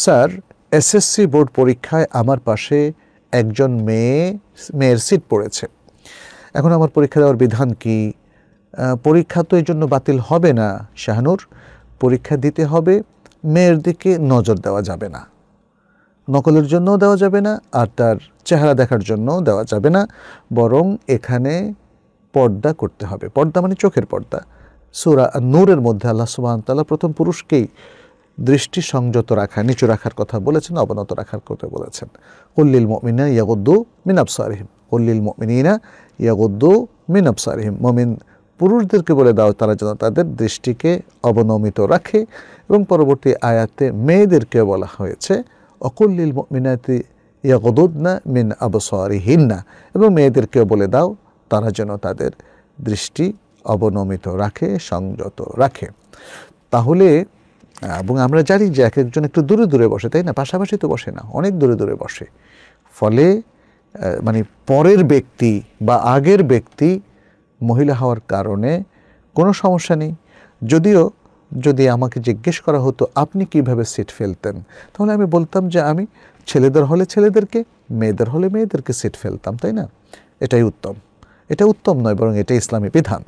Sir, SSC board পরীক্ষায় আমার পাশে একজন মেয়ের সিট পড়েছে। এখন আমার পরীক্ষা দেওয়ার বিধান কি? পরীক্ষা তো এই জন্য বাতিল হবে না শাহানুর, পরীক্ষা দিতে হবে, মেয়ের দিকে নজর দেওয়া যাবে না, নকলের জন্যও দেওয়া যাবে না, আর তার চেহারা দেখার জন্যও দেওয়া যাবে না, বরং এখানে পর্দা করতে হবে। পর্দা মানে চোখের পর্দা। সূরা নূরের মধ্যে আল্লাহ সুবহানাহু ওয়া তাআলা প্রথম পুরুষকেই দৃষ্টি সংযত রাখা, নিচু রাখার কথা বলেছেন, অবনত রাখার কথা বলেছেন। কুল্লিল মুমিনিনা ইয়াগুদ্দু মিন আবসারিহিম, কুল্লিল মুমিনিনা ইয়াগুদ্দু মিন আবসারিহিম, মুমিন পুরুষদেরকে বলে দাও তারা যেন তাদের দৃষ্টিকে অবনমিত রাখে। এবং পরবর্তী আয়াতে মেয়েদেরকে বলা হয়েছে অকুল্লিল মুমিনাতি ইয়াগুদুদনা মিন আবসারিহিন্না, এবং মেয়েদেরকেও বলে দাও তারা যেন তাদের দৃষ্টি অবনমিত রাখে, সংযত রাখে। তাহলে এবং আমরা জানি যে এক একজন একটু দূরে দূরে বসে, তাই না? পাশাপাশি তো বসে না, অনেক দূরে দূরে বসে। ফলে মানে পরের ব্যক্তি বা আগের ব্যক্তি মহিলা হওয়ার কারণে কোনো সমস্যা নেই। যদিও যদি আমাকে জিজ্ঞেস করা হতো আপনি কিভাবে সিট ফেলতেন, তাহলে আমি বলতাম যে আমি ছেলেদের হলে ছেলেদেরকে, মেয়েদের হলে মেয়েদেরকে সিট ফেলতাম, তাই না? এটাই উত্তম। এটা উত্তম নয়, বরং এটা ইসলামী বিধান।